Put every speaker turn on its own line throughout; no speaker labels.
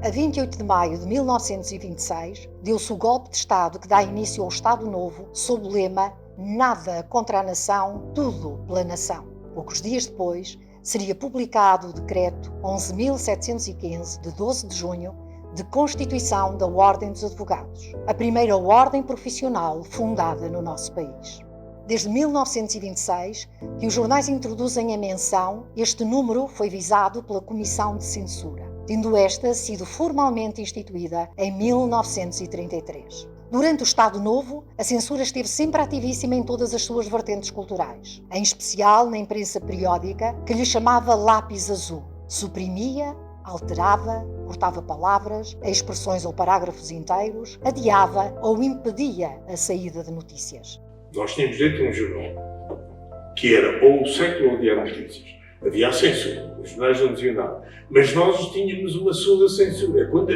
A 28 de maio de 1926, deu-se o golpe de Estado que dá início ao Estado Novo, sob o lema "Nada contra a nação, tudo pela nação". Poucos dias depois, seria publicado o Decreto 11.715, de 12 de junho, de Constituição da Ordem dos Advogados, a primeira ordem profissional fundada no nosso país. Desde 1926, que os jornais introduzem a menção, este número foi visado pela Comissão de Censura, tendo esta sido formalmente instituída em 1933. Durante o Estado Novo, a censura esteve sempre ativíssima em todas as suas vertentes culturais, em especial na imprensa periódica, que lhe chamava lápis azul. Suprimia, alterava, cortava palavras, expressões ou parágrafos inteiros, adiava ou impedia a saída de notícias.
Nós tínhamos dentro um jornal, que era ou o Século ou o Diário de Notícias. Havia a censura, os jornais não diziam nada. Mas nós tínhamos uma segunda censura. Quando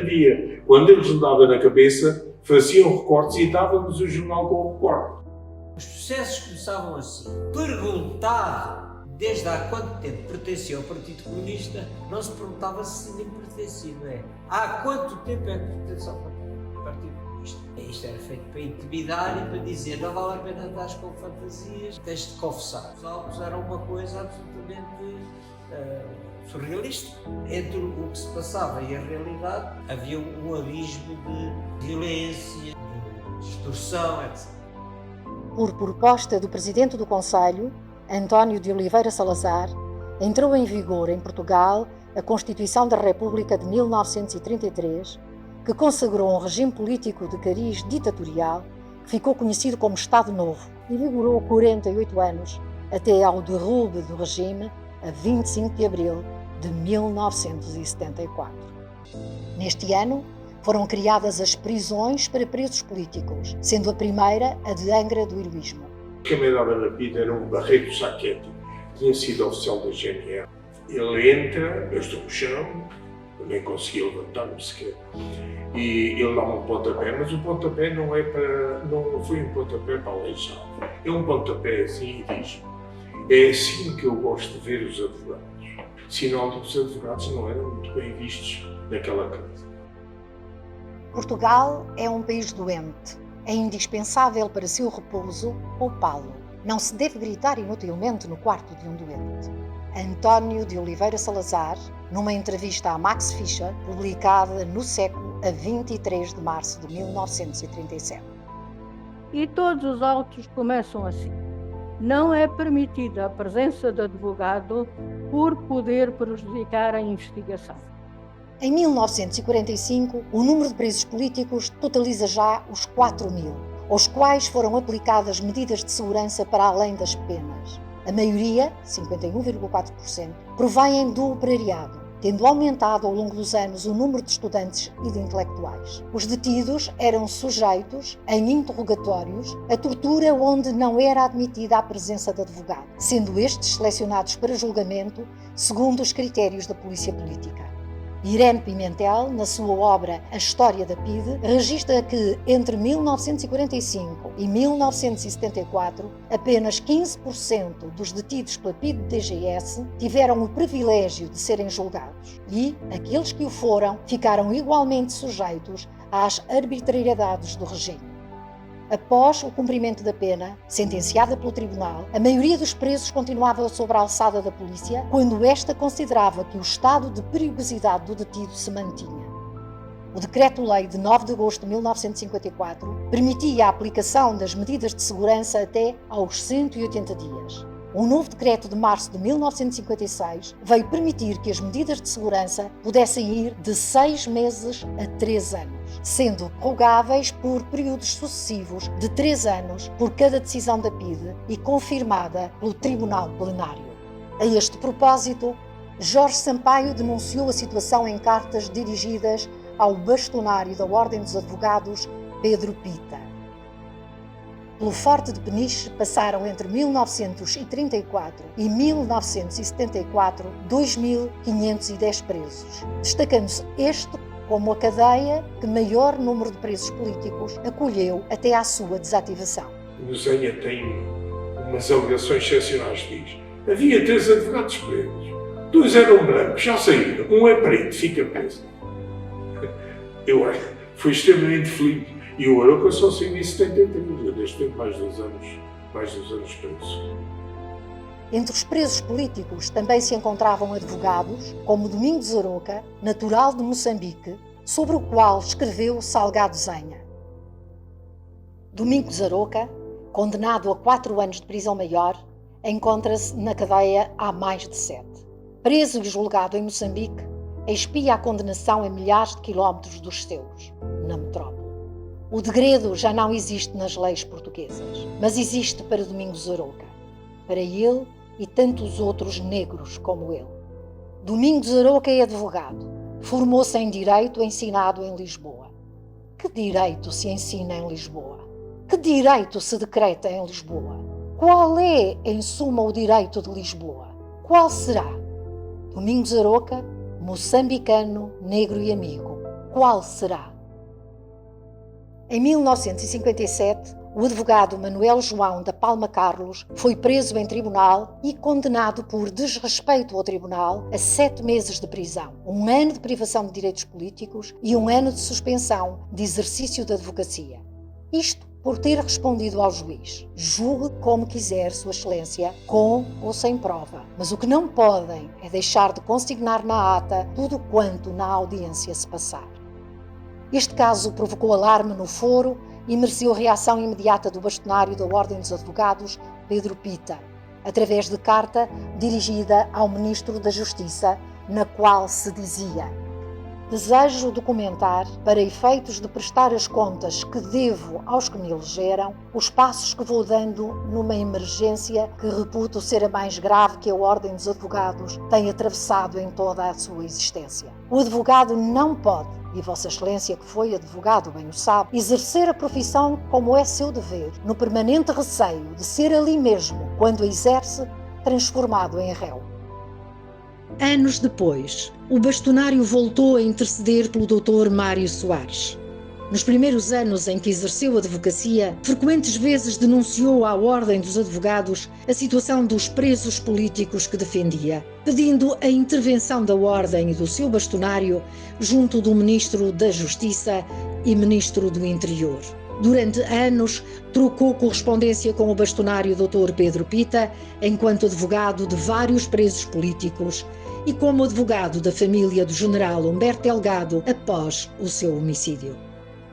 eles nos davam na cabeça, faziam recortes e dávamos o jornal com o recorte.
Os processos começavam assim. Perguntar desde há quanto tempo pertencia ao Partido Comunista, não se perguntava se nem pertencia, não é? Há quanto tempo é que pertence ao Partido Comunista? Isto era feito para intimidar e para dizer não vale a pena andar com fantasias, tens de confessar. Os autos eram uma coisa absolutamente surrealista. Entre o que se passava e a realidade havia um abismo de violência, de extorsão, etc.
Por proposta do Presidente do Conselho, António de Oliveira Salazar, entrou em vigor em Portugal a Constituição da República de 1933, que consagrou um regime político de cariz ditatorial que ficou conhecido como Estado Novo e vigorou 48 anos, até ao derrube do regime a 25 de abril de 1974. Neste ano, foram criadas as prisões para presos políticos, sendo a primeira a de Angra do Heroísmo.
Quem me dava na vida era um Barreto Sacchetti, tinha sido oficial da GNR. Ele entra, eu estou no chão, eu nem conseguia levantar-me sequer, e ele dá-me um pontapé, mas o pontapé não foi um pontapé para aleijar, é um pontapé assim e diz: é assim que eu gosto de ver os advogados. Sinal de que os advogados não eram muito bem vistos naquela casa.
Portugal é um país doente. É indispensável para seu repouso poupá-lo. Não se deve gritar inutilmente no quarto de um doente. António de Oliveira Salazar, numa entrevista a Max Fischer, publicada no Século a 23 de março de 1937.
E todos os autos começam assim. Não é permitida a presença de advogado por poder prejudicar a investigação.
Em 1945, o número de presos políticos totaliza já os 4.000, aos quais foram aplicadas medidas de segurança para além das penas. A maioria, 51,4%, provém do operariado, tendo aumentado ao longo dos anos o número de estudantes e de intelectuais. Os detidos eram sujeitos, em interrogatórios, a tortura onde não era admitida a presença de advogado, sendo estes selecionados para julgamento segundo os critérios da polícia política. Irene Pimentel, na sua obra A História da PIDE, registra que, entre 1945 e 1974, apenas 15% dos detidos pela PIDE-DGS tiveram o privilégio de serem julgados e, aqueles que o foram, ficaram igualmente sujeitos às arbitrariedades do regime. Após o cumprimento da pena, sentenciada pelo tribunal, a maioria dos presos continuava sob a alçada da polícia quando esta considerava que o estado de perigosidade do detido se mantinha. O Decreto-Lei de 9 de agosto de 1954 permitia a aplicação das medidas de segurança até aos 180 dias. Um novo decreto de março de 1956 veio permitir que as medidas de segurança pudessem ir de 6 meses a 3 anos, sendo prorrogáveis por períodos sucessivos de 3 anos por cada decisão da PIDE e confirmada pelo Tribunal Plenário. A este propósito, Jorge Sampaio denunciou a situação em cartas dirigidas ao bastonário da Ordem dos Advogados, Pedro Pita. Pelo Forte de Peniche passaram entre 1934 e 1974 2.510 presos, destacando-se este como a cadeia que maior número de presos políticos acolheu até à sua desativação.
O Zenha tem umas alegações excepcionais que diz: havia 3 advogados presos, 2 eram brancos, já saíram, um é preto, fica preso. Eu fui extremamente feliz. E o Arouca só saiu em 73, eu desde tempo mais 2 anos preso.
Entre os presos políticos também se encontravam advogados, como Domingos Arouca, natural de Moçambique, sobre o qual escreveu Salgado Zenha. Domingos Arouca, condenado a 4 anos de prisão maior, encontra-se na cadeia há mais de 7. Preso e julgado em Moçambique, expia a condenação a milhares de quilómetros dos seus, na metrópole. O degredo já não existe nas leis portuguesas, mas existe para Domingos Arouca, para ele e tantos outros negros como ele. Domingos Arouca é advogado, formou-se em Direito ensinado em Lisboa. Que direito se ensina em Lisboa? Que direito se decreta em Lisboa? Qual é, em suma, o direito de Lisboa? Qual será? Domingos Arouca, moçambicano, negro e amigo, qual será? Em 1957, o advogado Manuel João da Palma Carlos foi preso em tribunal e condenado por desrespeito ao tribunal a 7 meses de prisão, 1 ano de privação de direitos políticos e 1 ano de suspensão de exercício da advocacia. Isto por ter respondido ao juiz: julgue como quiser, Sua Excelência, com ou sem prova. Mas o que não podem é deixar de consignar na ata tudo quanto na audiência se passar. Este caso provocou alarme no foro e mereceu reação imediata do bastonário da Ordem dos Advogados, Pedro Pita, através de carta dirigida ao Ministro da Justiça, na qual se dizia: desejo documentar, para efeitos de prestar as contas que devo aos que me elegeram, os passos que vou dando numa emergência que reputo ser a mais grave que a Ordem dos Advogados tem atravessado em toda a sua existência. O advogado não pode, e Vossa Excelência, que foi advogado, bem o sabe, exercer a profissão como é seu dever, no permanente receio de ser ali mesmo, quando a exerce, transformado em réu. Anos depois, o bastonário voltou a interceder pelo Dr. Mário Soares. Nos primeiros anos em que exerceu a advocacia, frequentes vezes denunciou à Ordem dos Advogados a situação dos presos políticos que defendia, pedindo a intervenção da Ordem e do seu bastonário junto do Ministro da Justiça e Ministro do Interior. Durante anos, trocou correspondência com o bastonário Dr. Pedro Pita, enquanto advogado de vários presos políticos e como advogado da família do general Humberto Delgado após o seu homicídio.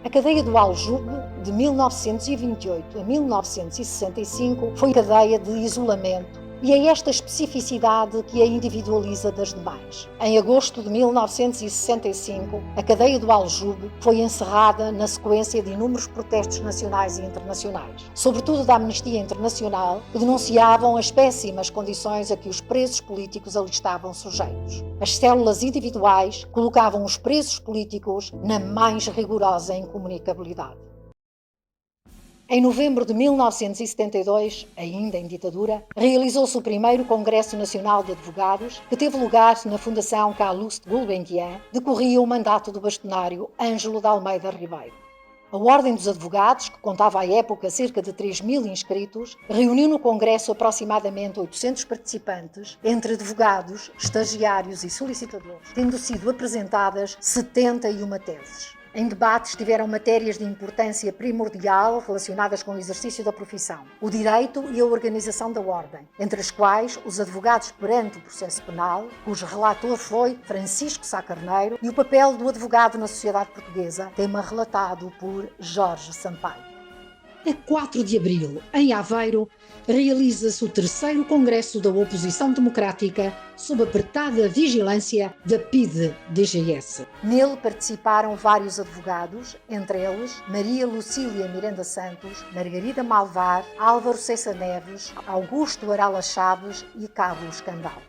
A cadeia do Aljube, de 1928 a 1965, foi cadeia de isolamento e é esta especificidade que a individualiza das demais. Em agosto de 1965, a cadeia do Aljube foi encerrada na sequência de inúmeros protestos nacionais e internacionais, sobretudo da Amnistia Internacional, que denunciavam as péssimas condições a que os presos políticos ali estavam sujeitos. As células individuais colocavam os presos políticos na mais rigorosa incomunicabilidade. Em novembro de 1972, ainda em ditadura, realizou-se o primeiro Congresso Nacional de Advogados, que teve lugar na Fundação Calouste Gulbenkian, decorria o mandato do bastonário Ângelo de Almeida Ribeiro. A Ordem dos Advogados, que contava à época cerca de 3.000 inscritos, reuniu no Congresso aproximadamente 800 participantes, entre advogados, estagiários e solicitadores, tendo sido apresentadas 71 teses. Em debate estiveram matérias de importância primordial relacionadas com o exercício da profissão, o direito e a organização da ordem, entre as quais os advogados perante o processo penal, cujo relator foi Francisco Sá Carneiro, e o papel do advogado na sociedade portuguesa, tema relatado por Jorge Sampaio. A 4 de abril, em Aveiro, realiza-se o 3º Congresso da Oposição Democrática sob apertada vigilância da PIDE-DGS. Nele participaram vários advogados, entre eles Maria Lucília Miranda Santos, Margarida Malvar, Álvaro Cessa Neves, Augusto Arala Chaves e Carlos Candal.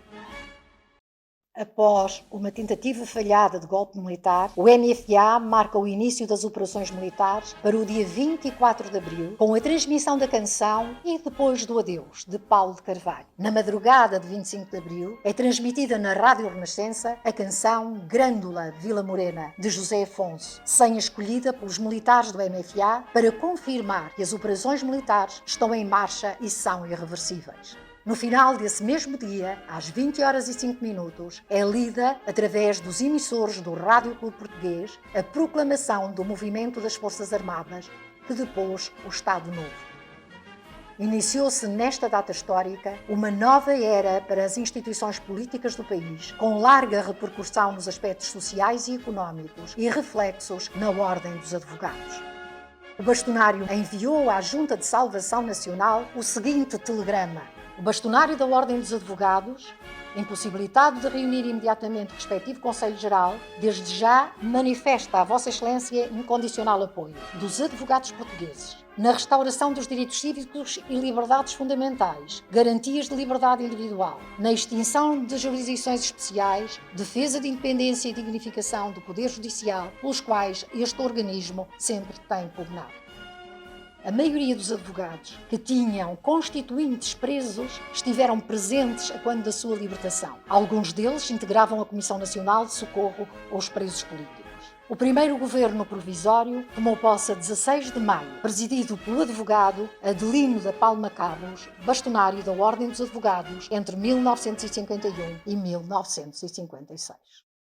Após uma tentativa falhada de golpe militar, o MFA marca o início das operações militares para o dia 24 de abril, com a transmissão da canção E Depois do Adeus, de Paulo de Carvalho. Na madrugada de 25 de abril, é transmitida na Rádio Renascença a canção Grândola Vila Morena, de José Afonso, senha escolhida pelos militares do MFA para confirmar que as operações militares estão em marcha e são irreversíveis. No final desse mesmo dia, às 20h05, é lida, através dos emissores do Rádio Clube Português, a proclamação do movimento das Forças Armadas que depôs o Estado Novo. Iniciou-se nesta data histórica uma nova era para as instituições políticas do país, com larga repercussão nos aspectos sociais e económicos e reflexos na Ordem dos Advogados. O bastonário enviou à Junta de Salvação Nacional o seguinte telegrama: o bastonário da Ordem dos Advogados, impossibilitado de reunir imediatamente o respectivo Conselho Geral, desde já manifesta a Vossa Excelência incondicional apoio dos advogados portugueses na restauração dos direitos cívicos e liberdades fundamentais, garantias de liberdade individual, na extinção de jurisdições especiais, defesa de independência e dignificação do Poder Judicial, pelos quais este organismo sempre tem pugnado. A maioria dos advogados que tinham constituintes presos estiveram presentes a quando da sua libertação. Alguns deles integravam a Comissão Nacional de Socorro aos Presos Políticos. O primeiro governo provisório tomou posse a 16 de maio, presidido pelo advogado Adelino da Palma Carlos, bastonário da Ordem dos Advogados entre 1951 e 1956.